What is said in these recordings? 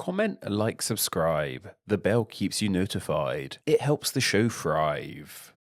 Comment, like, subscribe. The bell keeps you notified. It helps the show thrive.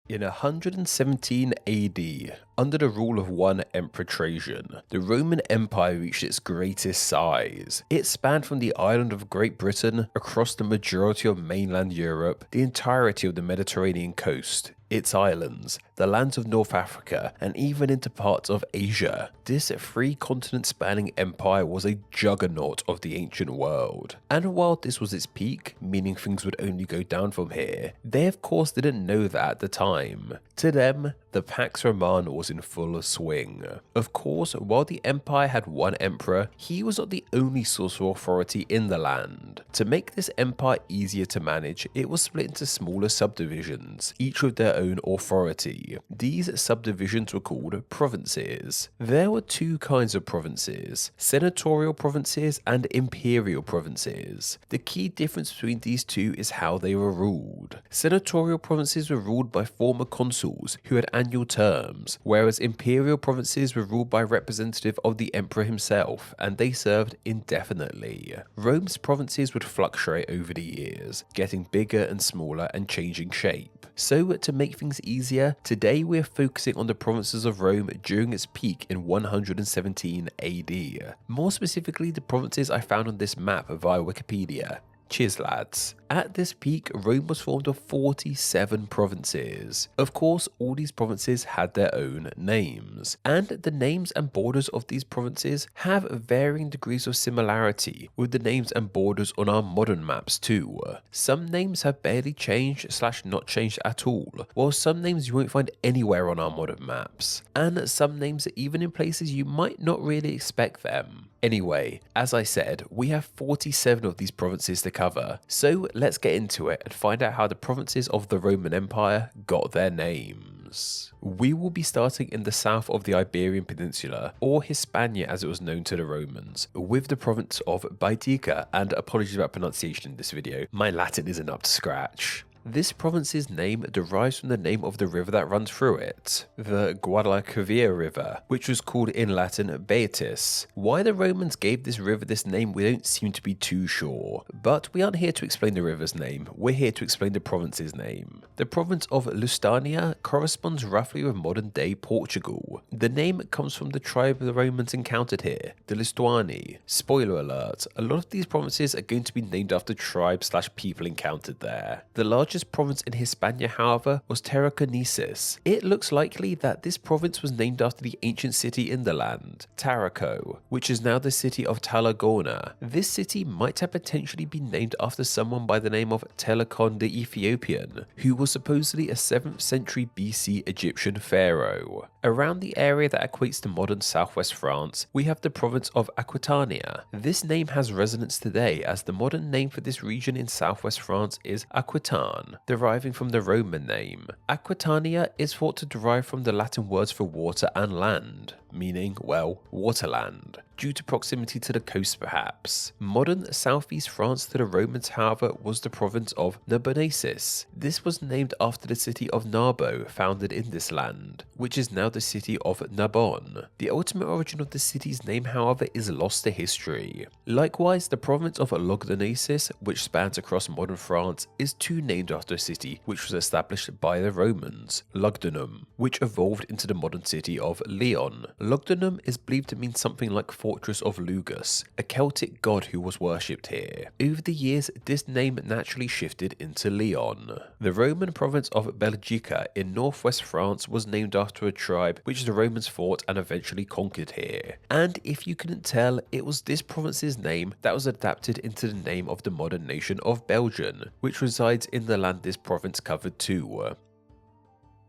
In 117 AD, under the rule of one Emperor Trajan, the Roman Empire reached its greatest size. It spanned from the island of Great Britain across the majority of mainland Europe, the entirety of the Mediterranean coast, its islands, the lands of North Africa, and even into parts of Asia. This three-continent spanning empire was a juggernaut of the ancient world. And while this was its peak, meaning things would only go down from here, they of course didn't know that at the time. To them, the Pax Romana was in full swing. Of course, while the empire had one emperor, he was not the only source of authority in the land. To make this empire easier to manage, it was split into smaller subdivisions, each with their own authority. These subdivisions were called provinces. There were two kinds of provinces: senatorial provinces and imperial provinces. The key difference between these two is how they were ruled. Senatorial provinces were ruled by former consuls who had annual terms, whereas imperial provinces were ruled by a representative of the emperor himself, and they served indefinitely. Rome's provinces would fluctuate over the years, getting bigger and smaller and changing shape. So to make things easier, today we're focusing on the provinces of Rome during its peak in 117 AD. More specifically, the provinces I found on this map via Wikipedia. Cheers lads. At this peak, Rome was formed of 47 provinces. Of course, all these provinces had their own names, and the names and borders of these provinces have varying degrees of similarity with the names and borders on our modern maps too. Some names have barely changed / not changed at all, while some names you won't find anywhere on our modern maps, and some names are even in places you might not really expect them. Anyway, as I said, we have 47 of these provinces to cover, so let's get into it and find out how the provinces of the Roman Empire got their names. We will be starting in the south of the Iberian Peninsula, or Hispania as it was known to the Romans, with the province of BAETICA, and apologies about pronunciation in this video, my Latin isn't up to scratch. This province's name derives from the name of the river that runs through it, the Guadalquivir River, which was called in Latin Baetis. Why the Romans gave this river this name we don't seem to be too sure, but we aren't here to explain the river's name, we're here to explain the province's name. The province of Lusitania corresponds roughly with modern day Portugal. The name comes from the tribe the Romans encountered here, the Lusitani. Spoiler alert, a lot of these provinces are going to be named after tribes / people encountered there. The largest province in Hispania, however, was TERRACONENSIS. It looks likely that this province was named after the ancient city in the land, Tarraco, which is now the city of Tarragona. This city might have potentially been named after someone by the name of Telecon the Ethiopian, who was supposedly a 7th century BC Egyptian pharaoh. Around the area that equates to modern southwest France, we have the province of Aquitania. This name has resonance today, as the modern name for this region in southwest France is Aquitain, deriving from the Roman name. Aquitania is thought to derive from the Latin words for water and land, meaning, well, waterland, due to proximity to the coast perhaps. Modern southeast France to the Romans, however, was the province of Narbonensis. This was named after the city of Narbo, founded in this land, which is now the city of Narbonne. The ultimate origin of the city's name, however, is lost to history. Likewise, the province of Lugdunensis, which spans across modern France, is too named after a city which was established by the Romans, Lugdunum, which evolved into the modern city of Lyon. Lugdunum is believed to mean something like Fortress of Lugus, a Celtic god who was worshipped here. Over the years, this name naturally shifted into Lyon. The Roman province of Belgica in northwest France was named after a tribe which the Romans fought and eventually conquered here. And if you couldn't tell, it was this province's name that was adapted into the name of the modern nation of Belgium, which resides in the land this province covered too.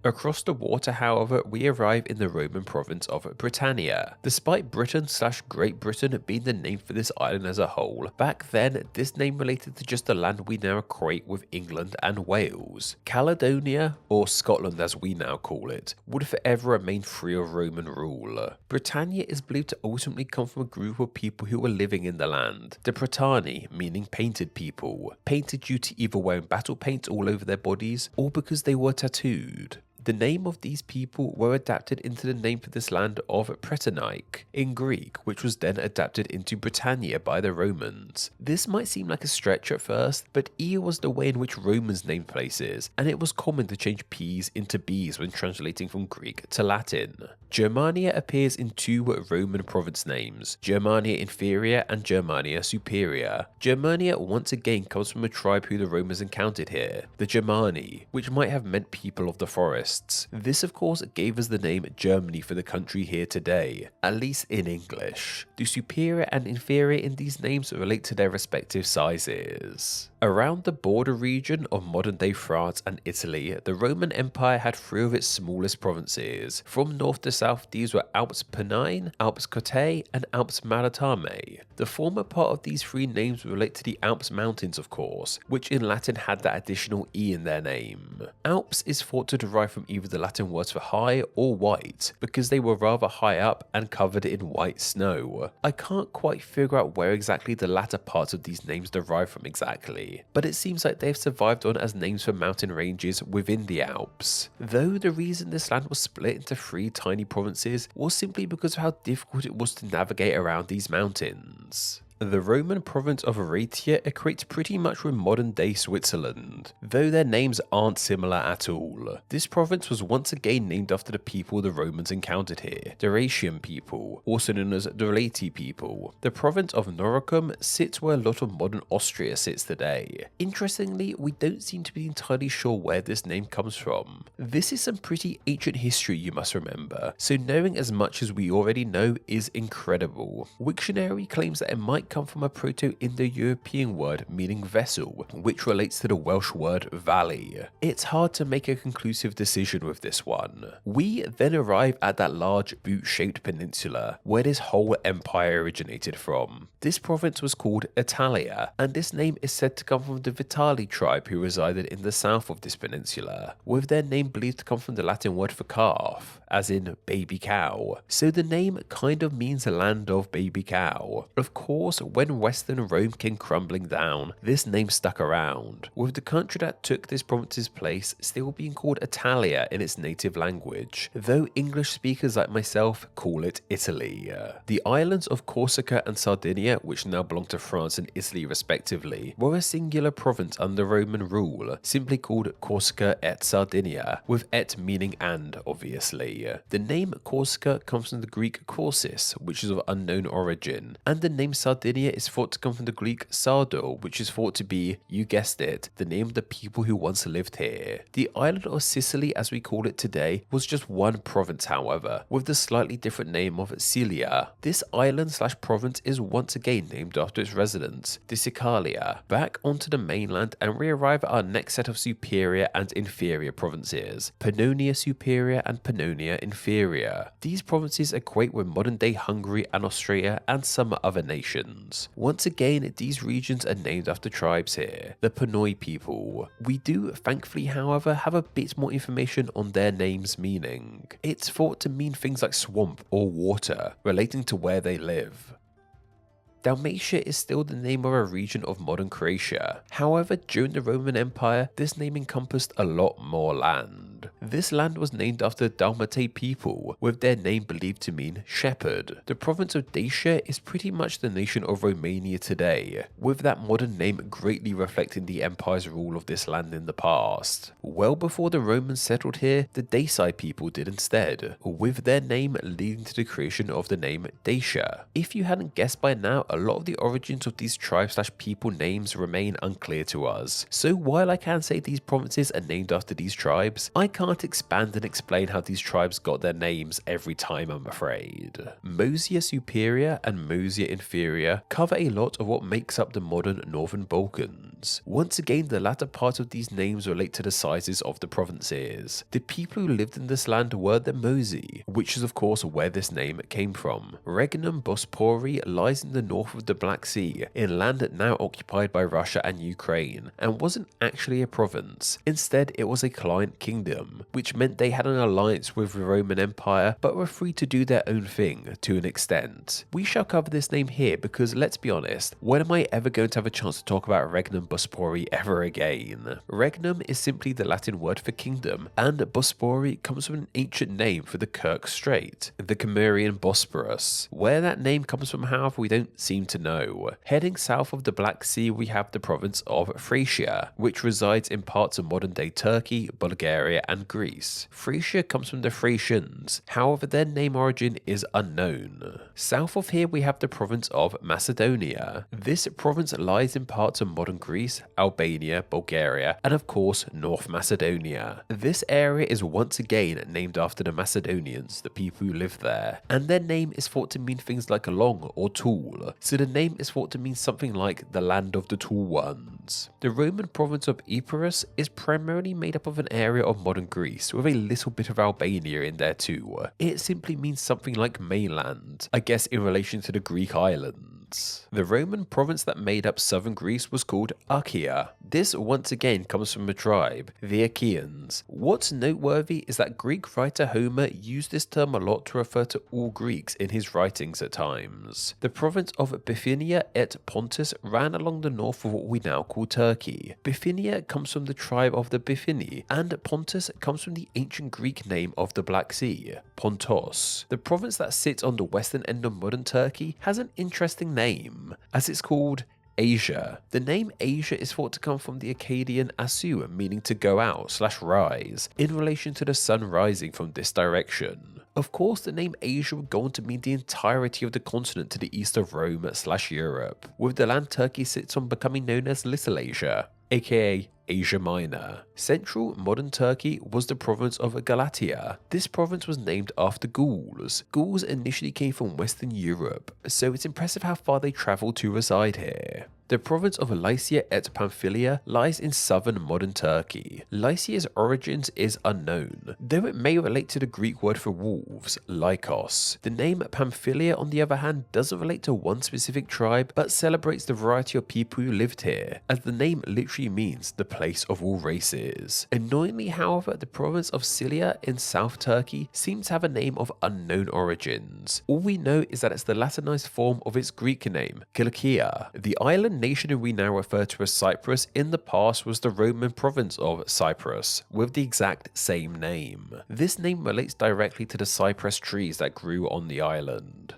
Across the water, however, we arrive in the Roman province of Britannia. Despite Britain / Great Britain being the name for this island as a whole, back then this name related to just the land we now equate with England and Wales. Caledonia, or Scotland as we now call it, would forever remain free of Roman rule. Britannia is believed to ultimately come from a group of people who were living in the land, the Britanni, meaning painted people, painted due to either wearing battle paint all over their bodies or because they were tattooed. The name of these people were adapted into the name for this land of BRITANNIA in Greek, which was then adapted into BRITANNIA by the Romans. This might seem like a stretch at first, but E was the way in which Romans named places, and it was common to change P's into B's when translating from Greek to Latin. Germania appears in two Roman province names, Germania Inferior and Germania Superior. Germania once again comes from a tribe who the Romans encountered here, the Germani, which might have meant people of the forests. This of course gave us the name Germany for the country here today, at least in English. The superior and inferior in these names relate to their respective sizes. Around the border region of modern-day France and Italy, the Roman Empire had three of its smallest provinces. From north to south, these were Alps Pennine, Alps Cottae, and Alps Maritime. The former part of these three names relate to the Alps Mountains, of course, which in Latin had that additional E in their name. Alps is thought to derive from either the Latin words for high or white, because they were rather high up and covered in white snow. I can't quite figure out where exactly the latter parts of these names derive from exactly, but it seems like they've survived on as names for mountain ranges within the Alps. Though the reason this land was split into three tiny provinces was simply because of how difficult it was to navigate around these mountains. The Roman province of Raetia equates pretty much with modern-day Switzerland, though their names aren't similar at all. This province was once again named after the people the Romans encountered here, the Dacian people, also known as the Relati people. The province of Noricum sits where a lot of modern Austria sits today. Interestingly, we don't seem to be entirely sure where this name comes from. This is some pretty ancient history, you must remember, so knowing as much as we already know is incredible. Wiktionary claims that it might come from a Proto-Indo-European word meaning vessel, which relates to the Welsh word valley. It's hard to make a conclusive decision with this one. We then arrive at that large boot-shaped peninsula where this whole empire originated from. This province was called Italia, and this name is said to come from the Vitali tribe who resided in the south of this peninsula, with their name believed to come from the Latin word for calf, as in baby cow. So the name kind of means land of baby cow. Of course, when Western Rome came crumbling down, this name stuck around, with the country that took this province's place still being called Italia in its native language, though English speakers like myself call it Italy. The islands of Corsica and Sardinia, which now belong to France and Italy respectively, were a singular province under Roman rule, simply called Corsica et Sardinia, with et meaning and, obviously. The name Corsica comes from the Greek Corsis, which is of unknown origin, and the name Sardinia is thought to come from the Greek Sardo, which is thought to be, you guessed it, the name of the people who once lived here. The island of Sicily, as we call it today, was just one province, however, with the slightly different name of Sicilia. This island/province is once again named after its residents, the Sicilia. Back onto the mainland, and we arrive at our next set of superior and inferior provinces, Pannonia Superior and Pannonia Inferior. These provinces equate with modern-day Hungary and Austria and some other nations. Once again, these regions are named after tribes here, the Pannoi people. We do, thankfully, however, have a bit more information on their names' meaning. It's thought to mean things like swamp or water, relating to where they live. Dalmatia is still the name of a region of modern Croatia. However, during the Roman Empire, this name encompassed a lot more land. This land was named after the Dalmatid people, with their name believed to mean shepherd. The province of Dacia is pretty much the nation of Romania today, with that modern name greatly reflecting the empire's rule of this land in the past. Well before the Romans settled here, the Daci people did instead, with their name leading to the creation of the name Dacia. If you hadn't guessed by now, a lot of the origins of these tribe/people names remain unclear to us. So while I can say these provinces are named after these tribes, I can't expand and explain how these tribes got their names every time, I'm afraid. Moesia Superior and Moesia Inferior cover a lot of what makes up the modern Northern Balkans. Once again, the latter part of these names relate to the sizes of the provinces. The people who lived in this land were the Moesi, which is of course where this name came from. REGNUM Bospori lies in the north of the Black Sea, in land now occupied by Russia and Ukraine, and wasn't actually a province. Instead, it was a client kingdom, which meant they had an alliance with the Roman Empire, but were free to do their own thing to an extent. We shall cover this name here because, let's be honest, when am I ever going to have a chance to talk about Regnum Regnum Bospori ever again. Regnum is simply the Latin word for kingdom, and Bospori comes from an ancient name for the Kirk Strait, the Cimmerian Bosporus. Where that name comes from, however, we don't seem to know. Heading south of the Black Sea, we have the province of Thracia, which resides in parts of modern-day Turkey, Bulgaria, and Greece. Thracia comes from the Thracians, however their name origin is unknown. South of here we have the province of Macedonia. This province lies in parts of modern Greece, Albania, Bulgaria, and of course North Macedonia. This area is once again named after the Macedonians, the people who lived there, and their name is thought to mean things like long or tall, so the name is thought to mean something like the land of the tall ones. The Roman province of Epirus is primarily made up of an area of modern Greece with a little bit of Albania in there too. It simply means something like mainland, I guess in relation to the Greek islands. The Roman province that made up southern Greece was called Achaea. This once again comes from a tribe, the Achaeans. What's noteworthy is that Greek writer Homer used this term a lot to refer to all Greeks in his writings at times. The province of Bithynia et Pontus ran along the north of what we now call Turkey. Bithynia comes from the tribe of the Bithyni, and Pontus comes from the ancient Greek name of the Black Sea, Pontos. The province that sits on the western end of modern Turkey has an interesting name, as it's called Asia. The name Asia is thought to come from the Akkadian asu, meaning to go out / rise, in relation to the sun rising from this direction. Of course, the name Asia would go on to mean the entirety of the continent to the east of Rome / Europe, with the land Turkey sits on becoming known as Little Asia, aka Asia Minor. Central modern Turkey was the province of Galatia. This province was named after Gauls. Gauls initially came from Western Europe, so it's impressive how far they travelled to reside here. The province of LYCIA et PAMPHYLIA lies in southern modern Turkey. LYCIA's origins is unknown, though it may relate to the Greek word for wolves, Lycos. The name Pamphylia, on the other hand, doesn't relate to one specific tribe, but celebrates the variety of people who lived here, as the name literally means the place of all races. Annoyingly, however, the province of Sicilia in South Turkey seems to have a name of unknown origins. All we know is that it's the Latinized form of its Greek name, Kilikia. The island nation who we now refer to as Cyprus in the past was the Roman province of Cyprus, with the exact same name. This name relates directly to the cypress trees that grew on the island.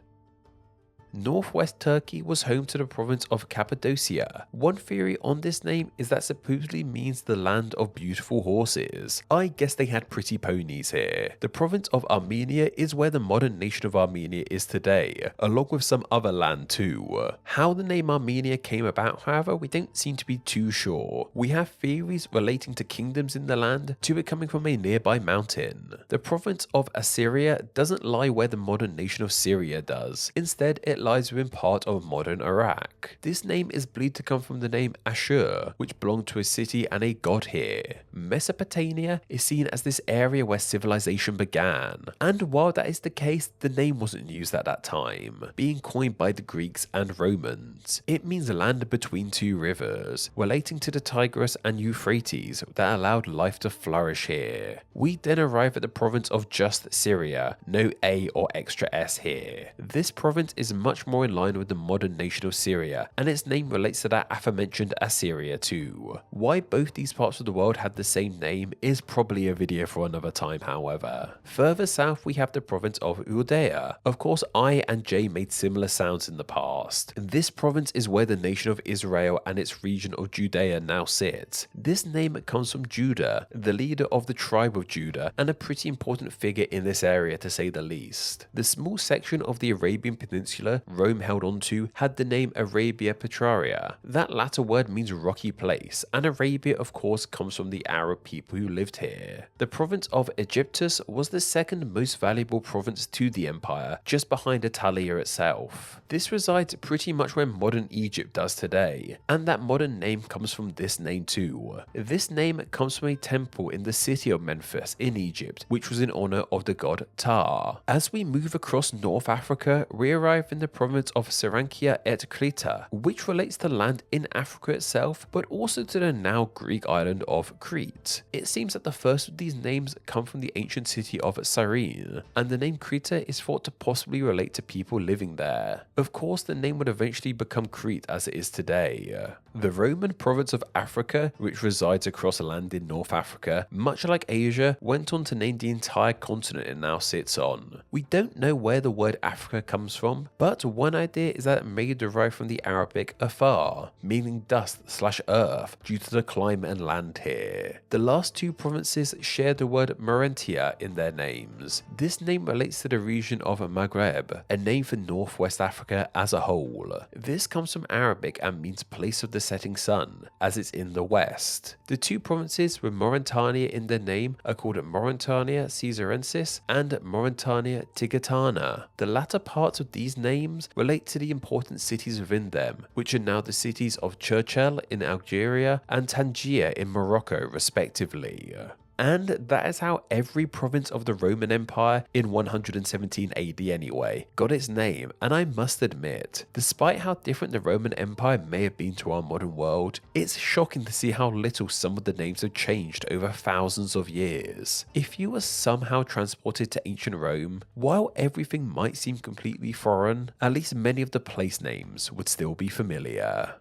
Northwest Turkey was home to the province of Cappadocia. One theory on this name is that supposedly means the land of beautiful horses. I guess they had pretty ponies here. The province of Armenia is where the modern nation of Armenia is today, along with some other land too. How the name Armenia came about, however, we don't seem to be too sure. We have theories relating to kingdoms in the land, to it coming from a nearby mountain. The province of Assyria doesn't lie where the modern nation of Syria does. Instead, it lies within part of modern Iraq. This name is believed to come from the name Ashur, which belonged to a city and a god here. Mesopotamia is seen as this area where civilization began, and while that is the case, the name wasn't used at that time, being coined by the Greeks and Romans. It means land between two rivers, relating to the Tigris and Euphrates that allowed life to flourish here. We then arrive at the province of just Syria, no A or extra S here. This province is much more in line with the modern nation of Syria, and its name relates to that aforementioned Assyria too. Why both these parts of the world had the same name is probably a video for another time, however. Further south we have the province of Judea. Of course, I and J made similar sounds in the past. This province is where the nation of Israel and its region of Judea now sit. This name comes from Judah, the leader of the tribe of Judah, and a pretty important figure in this area to say the least. The small section of the Arabian Peninsula Rome held onto had the name Arabia Petraea. That latter word means rocky place, and Arabia of course comes from the Arab people who lived here. The province of AEGYPTUS was the second most valuable province to the empire, just behind Italia itself. This resides pretty much where modern Egypt does today, and that modern name comes from this name too. This name comes from a temple in the city of Memphis in Egypt, which was in honor of the god Ptah. As we move across North Africa, we arrive in the the province of Cyrenaica et Creta, which relates to land in Africa itself, but also to the now Greek island of Crete. It seems that the first of these names come from the ancient city of Cyrene, and the name Creta is thought to possibly relate to people living there. Of course, the name would eventually become Crete as it is today. The Roman province of Africa, which resides across land in North Africa, much like Asia, went on to name the entire continent it now sits on. We don't know where the word Africa comes from, but one idea is that it may derive from the Arabic afar, meaning dust/earth, due to the climate and land here. The last two provinces share the word Marentia in their names. This name relates to the region of Maghreb, a name for northwest Africa as a whole. This comes from Arabic and means place of the setting sun, as it's in the west. The two provinces with Mauritania in their name are called Mauritania Caesarensis and Mauritania Tigitana. The latter parts of these names relate to the important cities within them, which are now the cities of Churchill in Algeria and Tangier in Morocco, respectively. And that is how every province of the Roman Empire, in 117 AD anyway, got its name. And I must admit, despite how different the Roman Empire may have been to our modern world, it's shocking to see how little some of the names have changed over thousands of years. If you were somehow transported to ancient Rome, while everything might seem completely foreign, at least many of the place names would still be familiar.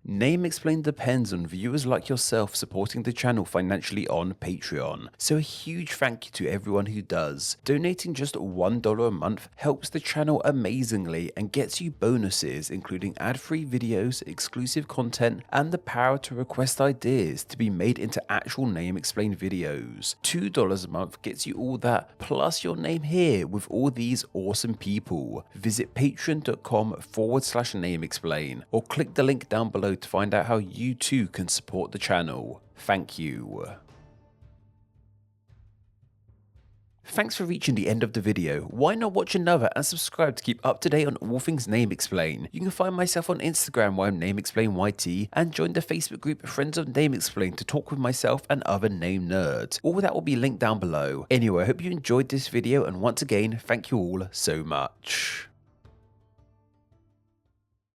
Name Explained depends on viewers like yourself supporting the channel financially on Patreon, so a huge thank you to everyone who does. Donating just $1 a month helps the channel amazingly and gets you bonuses including ad-free videos, exclusive content, and the power to request ideas to be made into actual Name Explained videos. $2 a month gets you all that, plus your name here with all these awesome people. Visit patreon.com/nameexplain or click the link down below to find out how you too can support the channel. Thank you. Thanks for reaching the end of the video. Why not watch another and subscribe to keep up to date on all things Name Explain. You can find myself on Instagram where I'm NameExplainYT, and join the Facebook group Friends of Name Explain to talk with myself and other name nerds. All that will be linked down below. Anyway, I hope you enjoyed this video, and once again, thank you all so much.